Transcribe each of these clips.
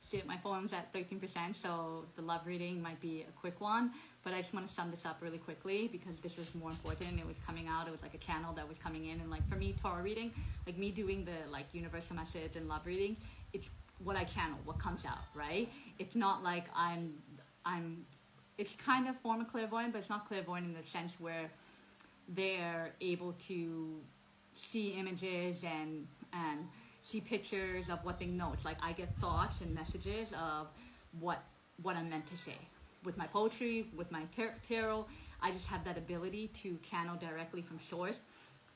See, my phone's at 13%, so the love reading might be a quick one, but I just want to sum this up really quickly because this was more important. It was coming out, it was like a channel that was coming in, and like for me, tarot reading, like me doing the like universal message and love reading, it's what I channel, what comes out, right? It's not like it's kind of form of clairvoyant, but it's not clairvoyant in the sense where they're able to see images and see pictures of what they know. It's like I get thoughts and messages of what I'm meant to say. With my poetry, with my tarot, I just have that ability to channel directly from source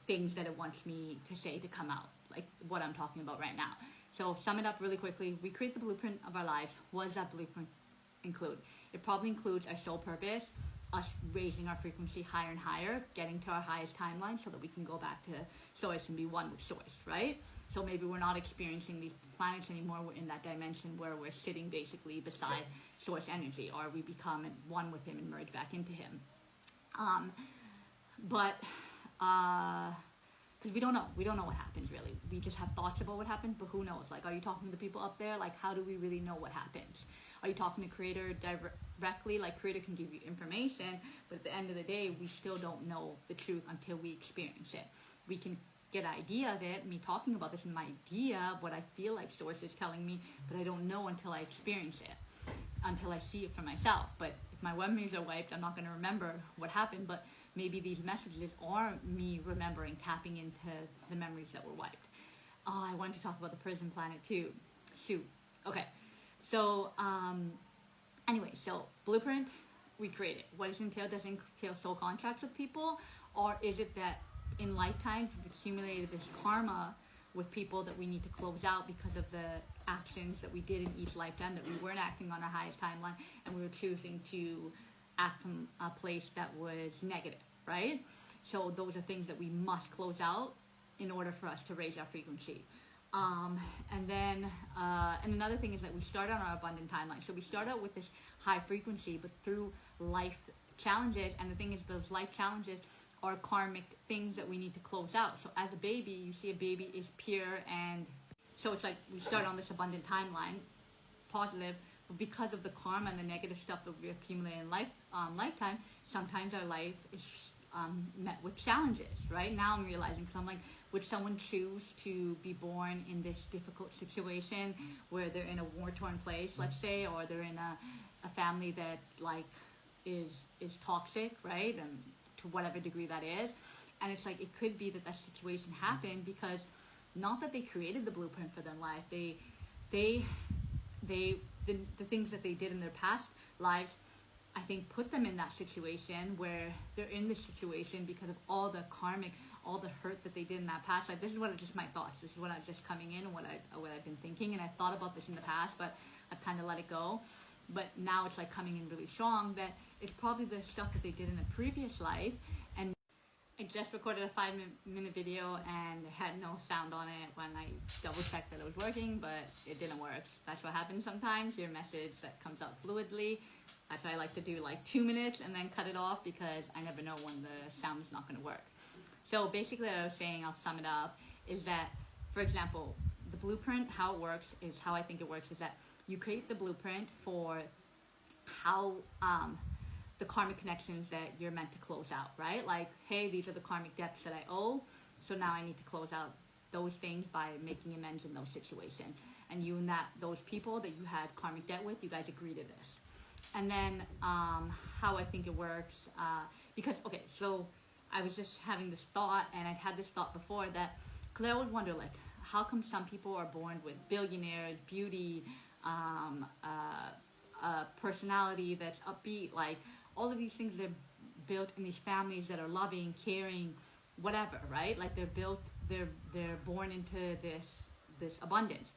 things that it wants me to say to come out, like what I'm talking about right now. So sum it up really quickly. We create the blueprint of our lives. What does that blueprint include? It probably includes our soul purpose, us raising our frequency higher and higher, getting to our highest timeline so that we can go back to source and be one with source, right? So maybe we're not experiencing these planets anymore. We're in that dimension where we're sitting basically beside source energy, or we become one with him and merge back into him. Because we don't know what happens really. We just have thoughts about what happens, but who knows? Like, are you talking to the people up there? Like, how do we really know what happens? Are you talking to Creator directly? Like, Creator can give you information, but at the end of the day, we still don't know the truth until we experience it. We can get an idea of it. Me talking about this is my idea, what I feel like source is telling me, but I don't know until I experience it, until I see it for myself. But if my memories are wiped, I'm not going to remember what happened, but maybe these messages are me remembering, tapping into the memories that were wiped. Oh, I wanted to talk about the prison planet too. Shoot. Okay. So, anyway, so blueprint, we create it. What does it entail? Does it entail soul contracts with people? Or is it that in lifetimes we've accumulated this karma with people that we need to close out because of the actions that we did in each lifetime, that we weren't acting on our highest timeline and we were choosing to act from a place that was negative, right? So those are things that we must close out in order for us to raise our frequency. And another thing is that we start on our abundant timeline. So we start out with this high frequency, but through life challenges, and the thing is those life challenges are karmic things that we need to close out. So as a baby, you see a baby is pure, and so it's like we start on this abundant timeline, positive, but because of the karma and the negative stuff that we accumulate in lifetime, sometimes our life is met with challenges, right? Now I'm realizing, because I'm like, would someone choose to be born in this difficult situation where they're in a war-torn place, let's say, or they're in a family that like is toxic, right? And to whatever degree that is. And it's like, it could be that situation happened because not that they created the blueprint for their life, the things that they did in their past lives, I think, put them in that situation where they're in this situation because of all the karmic, all the hurt that they did in that past life. This is what just my thoughts. This is what I'm just coming in and what I've been thinking. And I thought about this in the past, but I've kind of let it go. But now it's like coming in really strong that it's probably the stuff that they did in a previous life. And I just recorded a 5-minute video and had no sound on it when I double checked that it was working, but it didn't work. That's what happens sometimes. Your message that comes out fluidly. That's why I like to do like 2 minutes and then cut it off, because I never know when the sound is not going to work. So basically what I was saying, I'll sum it up, is that, for example, the blueprint, how it works is, how I think it works is that you create the blueprint for how the karmic connections that you're meant to close out, right? Like, hey, these are the karmic debts that I owe, so now I need to close out those things by making amends in those situations. And you and those people that you had karmic debt with, you guys agree to this. And then how I think it works, because, okay, so I was just having this thought, and I've had this thought before, that, because I would wonder, like, how come some people are born with billionaires, beauty, personality that's upbeat, like, all of these things, they're built in these families that are loving, caring, whatever, right? Like, they're born into this abundance.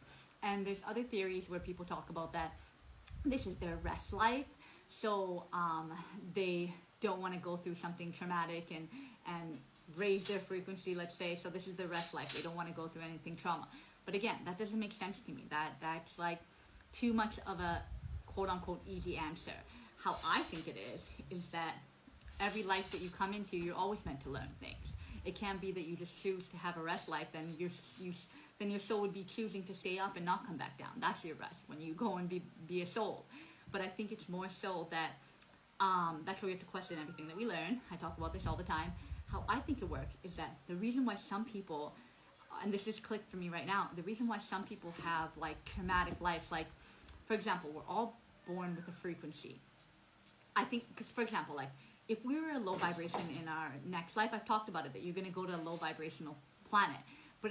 And there's other theories where people talk about that this is their rest life, so they don't want to go through something traumatic and raise their frequency, let's say, so this is their rest life. They don't want to go through anything trauma. But again, that doesn't make sense to me. That's like too much of a quote-unquote easy answer. How I think it is that every life that you come into, you're always meant to learn things. It can't be that you just choose to have a rest life, then then your soul would be choosing to stay up and not come back down. That's your rest, when you go and be a soul. But I think it's more so that that's where we have to question everything that we learn. I talk about this all the time. How I think it works is that the reason why some people, and this just clicked for me right now, the reason why some people have like traumatic lives, like for example, we're all born with a frequency. I think, because for example, like if we were a low vibration in our next life, I've talked about it, that you're going to go to a low vibrational planet. But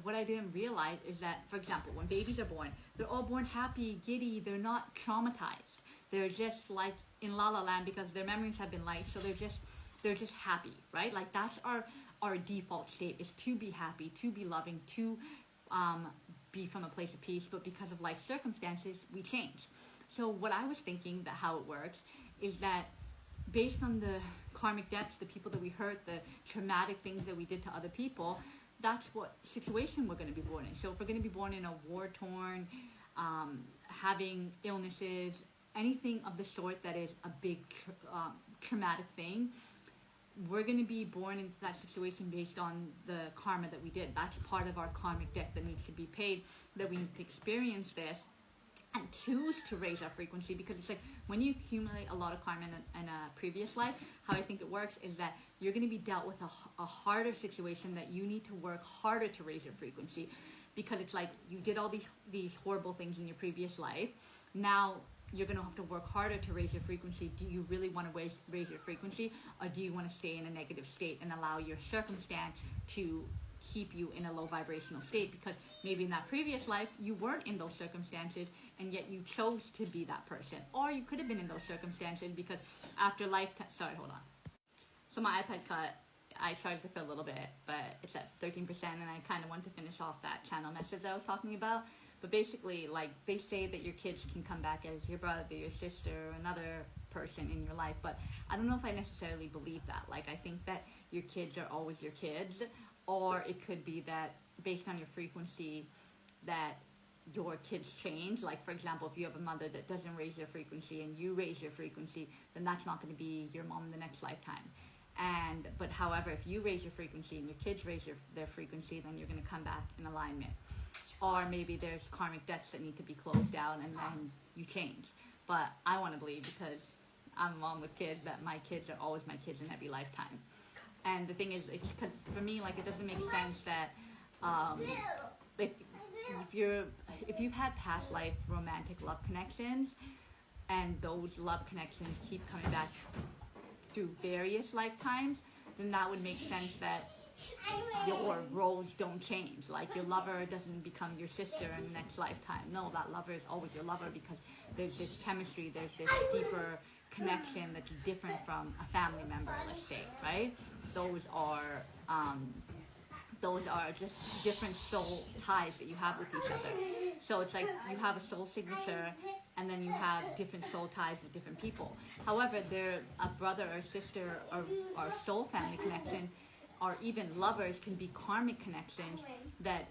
what I didn't realize is that, for example, when babies are born, they're all born happy, giddy, they're not traumatized. They're just like in La La Land because their memories have been light, so they're just happy, right? Like that's our default state, is to be happy, to be loving, to be from a place of peace. But because of life circumstances, we change. So what I was thinking that how it works is that based on the karmic debts, the people that we hurt, the traumatic things that we did to other people, that's what situation we're going to be born in. So if we're going to be born in a war-torn, having illnesses, anything of the sort that is a big traumatic thing, we're going to be born into that situation based on the karma that we did. That's part of our karmic debt that needs to be paid, that we need to experience this and choose to raise our frequency. Because it's like when you accumulate a lot of karma in a previous life, how I think it works is that you're going to be dealt with a harder situation that you need to work harder to raise your frequency. Because it's like you did all these horrible things in your previous life. Now you're going to have to work harder to raise your frequency. Do you really want to raise your frequency, or do you want to stay in a negative state and allow your circumstance to keep you in a low vibrational state? Because maybe in that previous life you weren't in those circumstances, and yet you chose to be that person. Or you could have been in those circumstances because after sorry, hold on. So my iPad cut. I charged it for a little bit, but it's at 13%, and I kind of want to finish off that channel message that I was talking about. But basically, like, they say that your kids can come back as your brother, your sister, another person in your life. But I don't know if I necessarily believe that. Like, I think that your kids are always your kids. Or it could be that based on your frequency that your kids change. Like, for example, if you have a mother that doesn't raise your frequency and you raise your frequency, then that's not going to be your mom in the next lifetime. But however, if you raise your frequency and your kids raise their frequency, then you're going to come back in alignment. Or maybe there's karmic debts that need to be closed out, and then you change. But I want to believe, because I'm a mom with kids, that my kids are always my kids in every lifetime. And the thing is, it's because for me, like, it doesn't make sense that if you've had past life romantic love connections, and those love connections keep coming back through various lifetimes, then that would make sense that your roles don't change. Like, your lover doesn't become your sister in the next lifetime. No, that lover is always your lover, because there's this chemistry, there's this deeper connection that's different from a family member, let's say, right? Those are just different soul ties that you have with each other. So it's like you have a soul signature, and then you have different soul ties with different people. However, they're a brother or sister or soul family connection, or even lovers, can be karmic connections that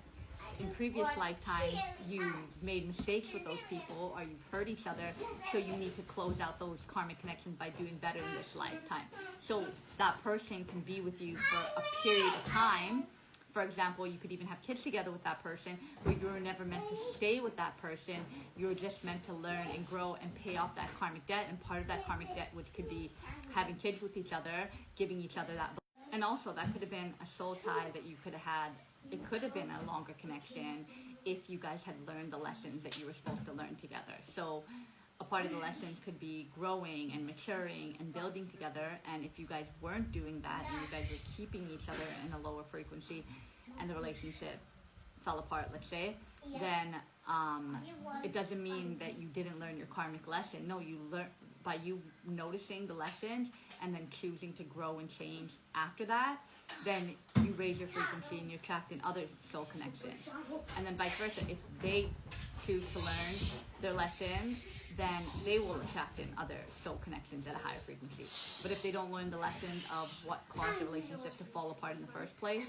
in previous lifetimes you made mistakes with those people, or you've hurt each other, so you need to close out those karmic connections by doing better in this lifetime. So that person can be with you for a period of time. For example, you could even have kids together with that person, but you were never meant to stay with that person. You were just meant to learn and grow and pay off that karmic debt. And part of that karmic debt, which could be having kids with each other, giving each other that. And also, that could have been a soul tie that you could have had. It could have been a longer connection if you guys had learned the lessons that you were supposed to learn together. So a part of the lessons could be growing and maturing and building together. And if you guys weren't doing that, and you guys were keeping each other in a lower frequency, and the relationship fell apart, let's say, then it doesn't mean that you didn't learn your karmic lesson. No, you learned by you noticing the lessons and then choosing to grow and change after that. Then you raise your frequency and you attract in other soul connections. And then vice versa, if they choose to learn their lessons, then they will attract in other soul connections at a higher frequency. But if they don't learn the lessons of what caused the relationship to fall apart in the first place,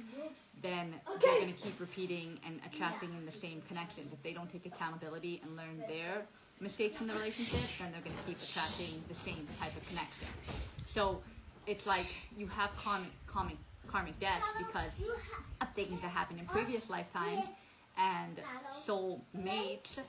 then they're going to keep repeating and attracting in the same connections. If they don't take accountability and learn their mistakes in the relationship, then they're going to keep attracting the same type of connection. So it's like you have karmic debts because of things that happened in previous lifetimes. And soulmates,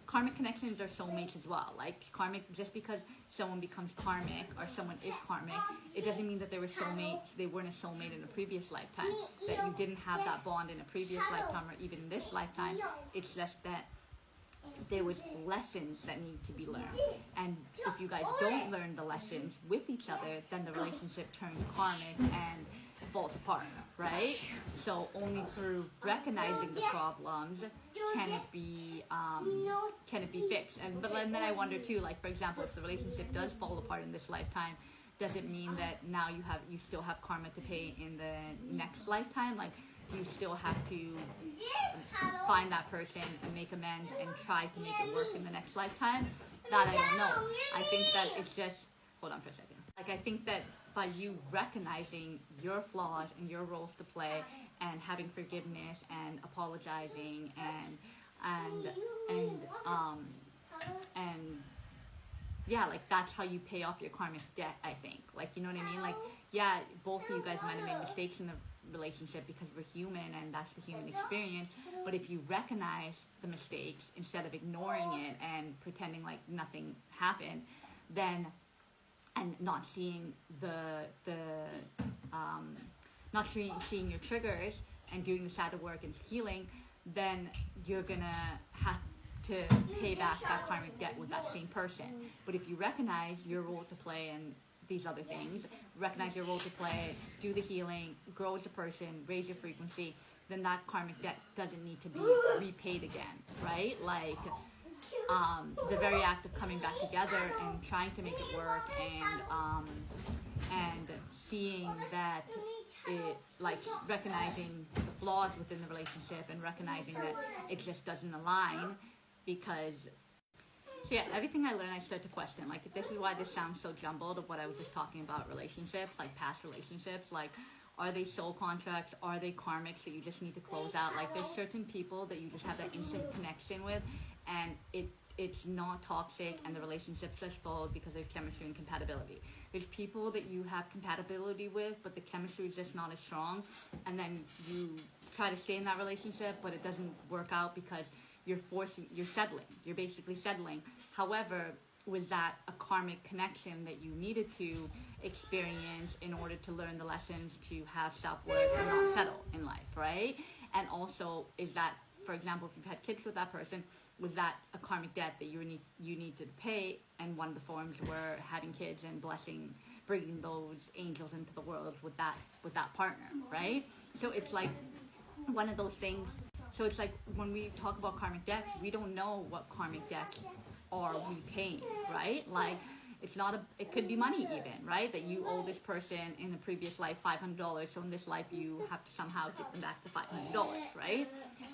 karmic connections are soulmates as well. Like karmic, just because someone becomes karmic or someone is karmic, it doesn't mean that they were soulmates. They weren't a soulmate in a previous lifetime. That you didn't have that bond in a previous lifetime or even in this lifetime. It's just that there was lessons that need to be learned. And if you guys don't learn the lessons with each other, then the relationship turns karmic and falls apart, right? So only through recognizing the problems can it be fixed. And but then I wonder too, like for example, if the relationship does fall apart in this lifetime, does it mean that now you still have karma to pay in the next lifetime? Like, do you still have to find that person and make amends and try to make it work in the next lifetime? That I don't know. I think that it's just, hold on for a second. Like, I think that by you recognizing your flaws and your roles to play and having forgiveness and apologizing and yeah, like that's how you pay off your karmic debt, I think. Like, you know what I mean? Like, yeah, both of you guys might have made mistakes in the relationship because we're human and that's the human experience. But if you recognize the mistakes instead of ignoring it and pretending like nothing happened, then and not seeing seeing your triggers and doing the shadow work and healing, then you're gonna have to pay back that karmic debt with that same person. But if you recognize your role to play and these other things, recognize your role to play, do the healing, grow as a person, raise your frequency, then that karmic debt doesn't need to be repaid again, right? Like, the very act of coming back together and trying to make it work and seeing that it, like, recognizing the flaws within the relationship and recognizing that it just doesn't align because, so yeah, everything I learn I start to question. Like, this is why this sounds so jumbled of what I was just talking about relationships, like past relationships. Like, are they soul contracts? Are they karmics that you just need to close out? Like, there's certain people that you just have that instant connection with and it's not toxic and the relationship's just flowed because there's chemistry and compatibility. There's people that you have compatibility with, but the chemistry is just not as strong, and then you try to stay in that relationship, but it doesn't work out because you're settling. You're basically settling. However, was that a karmic connection that you needed to experience in order to learn the lessons to have self-worth and not settle in life, right? And also, is that, for example, if you've had kids with that person, was that a karmic debt that you need to pay? And one of the forms were having kids and bringing those angels into the world with that partner, right? So it's like one of those things. So it's like when we talk about karmic debts, we don't know what karmic debts are repaying, right? Like, it could be money even, right? That you owe this person in the previous life $500, so in this life you have to somehow give them back the $500, right?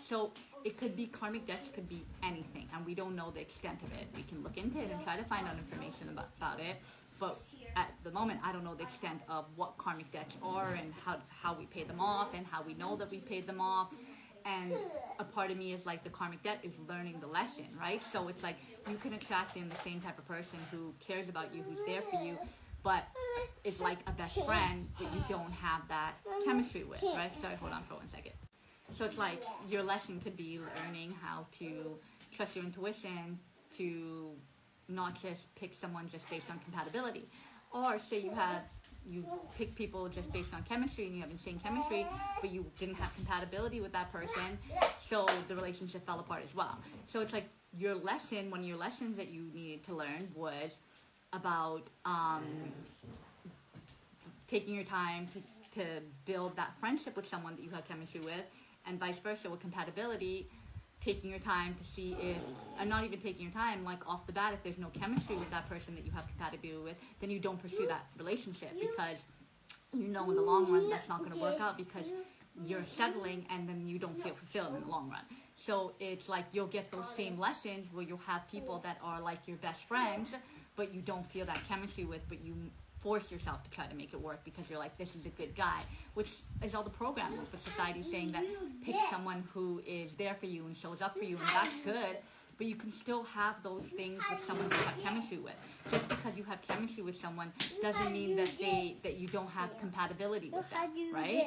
So it could be karmic debts, could be anything, and we don't know the extent of it. We can look into it and try to find out information about it, but at the moment I don't know the extent of what karmic debts are and how we pay them off and how we know that we paid them off. And a part of me is like the karmic debt is learning the lesson, right? So it's like you can attract in the same type of person who cares about you, who's there for you, but is like a best friend that you don't have that chemistry with, right? Sorry, hold on for 1 second. So it's like your lesson could be learning how to trust your intuition, to not just pick someone just based on compatibility. Or say you pick people just based on chemistry and you have insane chemistry, but you didn't have compatibility with that person, so the relationship fell apart as well. So it's like one of your lessons that you needed to learn was about taking your time to build that friendship with someone that you have chemistry with, and vice versa with compatibility, taking your time to see if, and not even taking your time, like off the bat, if there's no chemistry with that person that you have compatibility with, then you don't pursue that relationship because you know in the long run that's not going to work out because you're settling and then you don't feel fulfilled in the long run. So it's like you'll get those same lessons where you'll have people that are like your best friends, but you don't feel that chemistry with, but you force yourself to try to make it work because you're like, this is a good guy, which is all the programming for society saying that pick someone who is there for you and shows up for you, and that's good. but you can still have those things with someone you have chemistry with. Just because you have chemistry with someone doesn't mean that you don't have compatibility with them, right?